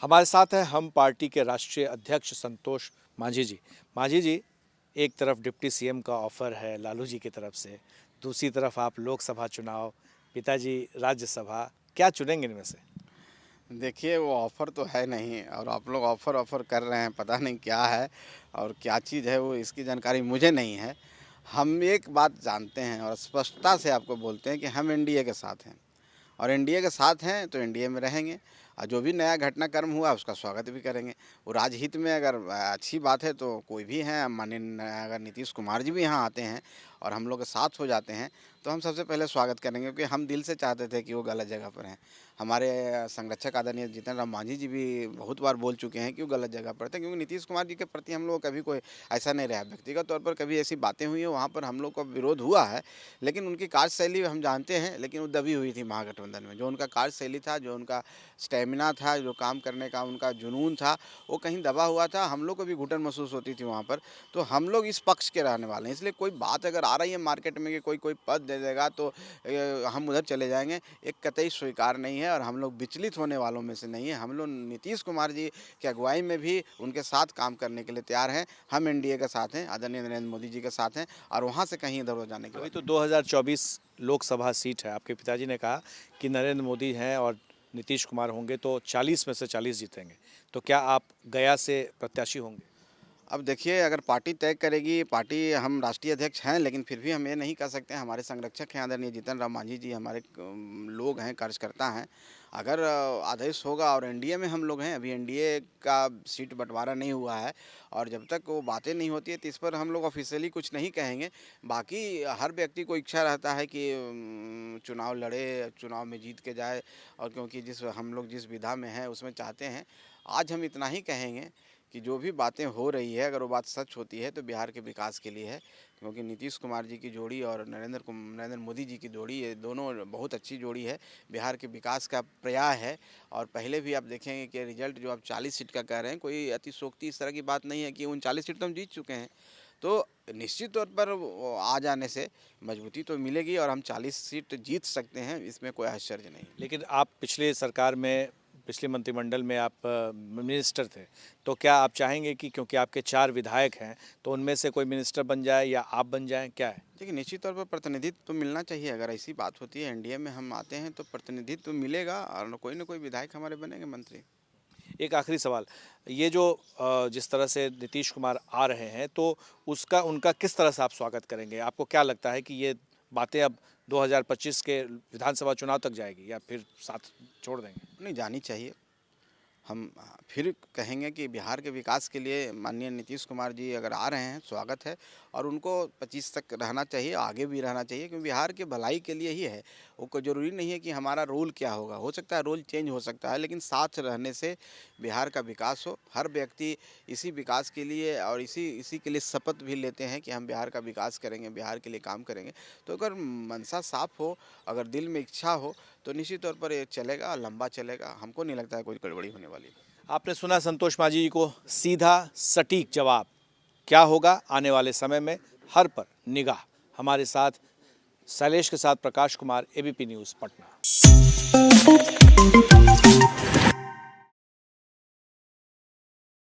हमारे साथ हैं हम पार्टी के राष्ट्रीय अध्यक्ष संतोष मांझी जी। मांझी जी, एक तरफ डिप्टी सीएम का ऑफर है लालू जी की तरफ से, दूसरी तरफ आप लोकसभा चुनाव, पिताजी राज्यसभा, क्या चुनेंगे इनमें से? देखिए, वो ऑफ़र तो है नहीं और आप लोग ऑफ़र कर रहे हैं, पता नहीं क्या है और क्या चीज़ है वो, इसकी जानकारी मुझे नहीं है। हम एक बात जानते हैं और स्पष्टता से आपको बोलते हैं कि हम एनडीए के साथ हैं और एनडीए के साथ हैं तो एनडीए में रहेंगे और जो भी नया घटनाक्रम हुआ उसका स्वागत भी करेंगे। वो राजहित में अगर अच्छी बात है तो कोई भी हैं, माननीय अगर नीतीश कुमार जी भी यहाँ आते हैं और हम लोग के साथ हो जाते हैं तो हम सबसे पहले स्वागत करेंगे, क्योंकि हम दिल से चाहते थे कि वो गलत जगह पर हैं। हमारे संरक्षक आदरणीय जितन राम मांझी जी भी बहुत बार बोल चुके हैं कि वो गलत जगह पर थे, क्योंकि नीतीश कुमार जी के प्रति हम लोग कभी कोई ऐसा नहीं रहा। व्यक्तिगत तौर पर कभी ऐसी बातें हुई हैं वहाँ पर हम लोग का विरोध हुआ है, लेकिन उनकी कार्यशैली हम जानते हैं, लेकिन वो दबी हुई थी महागठबंधन में। जो उनका कार्यशैली था, जो उनका स्टेमिना था, जो काम करने का उनका जुनून था, वो कहीं दबा हुआ था। हम लोग को भी घुटन महसूस होती थी वहाँ पर। तो हम लोग इस पक्ष के रहने वाले हैं, इसलिए कोई बात अगर आ रही है मार्केट में कि कोई पद दे देगा तो हम उधर चले जाएंगे, एक कतई स्वीकार नहीं है और हम लोग विचलित होने वालों में से नहीं है। हम लोग नीतीश कुमार जी की अगुवाई में भी उनके साथ काम करने के लिए तैयार हैं। हम एनडीए के साथ हैं, आदरणीय नरेंद्र मोदी जी के साथ हैं और वहाँ से कहीं इधर उधर जाने के अभी बाद तो 2024 लोकसभा सीट है। आपके पिताजी ने कहा कि नरेंद्र मोदी हैं और नीतीश कुमार होंगे तो 40 में से 40 जीतेंगे। तो क्या आप गया से प्रत्याशी होंगे? अब देखिए, अगर पार्टी तय करेगी, पार्टी हम राष्ट्रीय अध्यक्ष हैं, लेकिन फिर भी हम ये नहीं कह सकते हैं। हमारे संरक्षक हैं आदरणीय जीतन राम मांझी जी, हमारे लोग हैं, कार्यकर्ता हैं। अगर आदेश होगा और एनडीए में हम लोग हैं, अभी एनडीए का सीट बंटवारा नहीं हुआ है और जब तक वो बातें नहीं होती है तो इस पर हम लोग ऑफिशियली कुछ नहीं कहेंगे। बाकी हर व्यक्ति को इच्छा रहता है कि चुनाव लड़े, चुनाव में जीत के जाए, और क्योंकि हम लोग जिस विधा में हैं उसमें चाहते हैं। आज हम इतना ही कहेंगे कि जो भी बातें हो रही है, अगर वो बात सच होती है तो बिहार के विकास के लिए है, क्योंकि नीतीश कुमार जी की जोड़ी और नरेंद्र मोदी जी की जोड़ी, ये दोनों बहुत अच्छी जोड़ी है। बिहार के विकास का प्रयास है और पहले भी आप देखेंगे कि रिजल्ट जो आप 40 सीट का कह रहे हैं, कोई अतिशोक्ति इस तरह की बात नहीं है कि 39 सीट तो हम जीत चुके हैं। तो निश्चित तौर पर आ जाने से मजबूती तो मिलेगी और हम 40 सीट जीत सकते हैं, इसमें कोई आश्चर्य नहीं। लेकिन आप पिछले सरकार में, पिछले मंत्रिमंडल में आप मिनिस्टर थे, तो क्या आप चाहेंगे कि क्योंकि आपके 4 विधायक हैं तो उनमें से कोई मिनिस्टर बन जाए या आप बन जाएं, क्या है? देखिए, निश्चित तौर पर प्रतिनिधित्व तो मिलना चाहिए। अगर ऐसी बात होती है, एनडीए में हम आते हैं तो प्रतिनिधित्व मिलेगा और कोई ना कोई विधायक हमारे बनेंगे मंत्री। एक आखिरी सवाल, ये जो जिस तरह से नीतीश कुमार आ रहे हैं तो उसका उनका किस तरह से आप स्वागत करेंगे? आपको क्या लगता है कि ये बातें अब 2025 के विधानसभा चुनाव तक जाएगी या फिर साथ छोड़ देंगे? नहीं, जानी चाहिए। हम फिर कहेंगे कि बिहार के विकास के लिए माननीय नीतीश कुमार जी अगर आ रहे हैं, स्वागत है और उनको 25 तक रहना चाहिए, आगे भी रहना चाहिए, क्योंकि बिहार के भलाई के लिए ही है। वो कोई ज़रूरी नहीं है कि हमारा रोल क्या होगा, हो सकता है रोल चेंज हो सकता है, लेकिन साथ रहने से बिहार का विकास हो। हर व्यक्ति इसी विकास के लिए और इसी के लिए शपथ भी लेते हैं कि हम बिहार का विकास करेंगे, बिहार के लिए काम करेंगे। तो अगर मनसा साफ हो, अगर दिल में इच्छा हो, तो निश्चित तौर पर ये चलेगा, लंबा चलेगा। हमको नहीं लगता है कोई गड़बड़ी होने वाली है। आपने सुना संतोष मांझी जी को, सीधा सटीक जवाब। क्या होगा आने वाले समय में, हर पर निगाह। हमारे साथ शैलेश के साथ प्रकाश कुमार, एबीपी न्यूज़ पटना।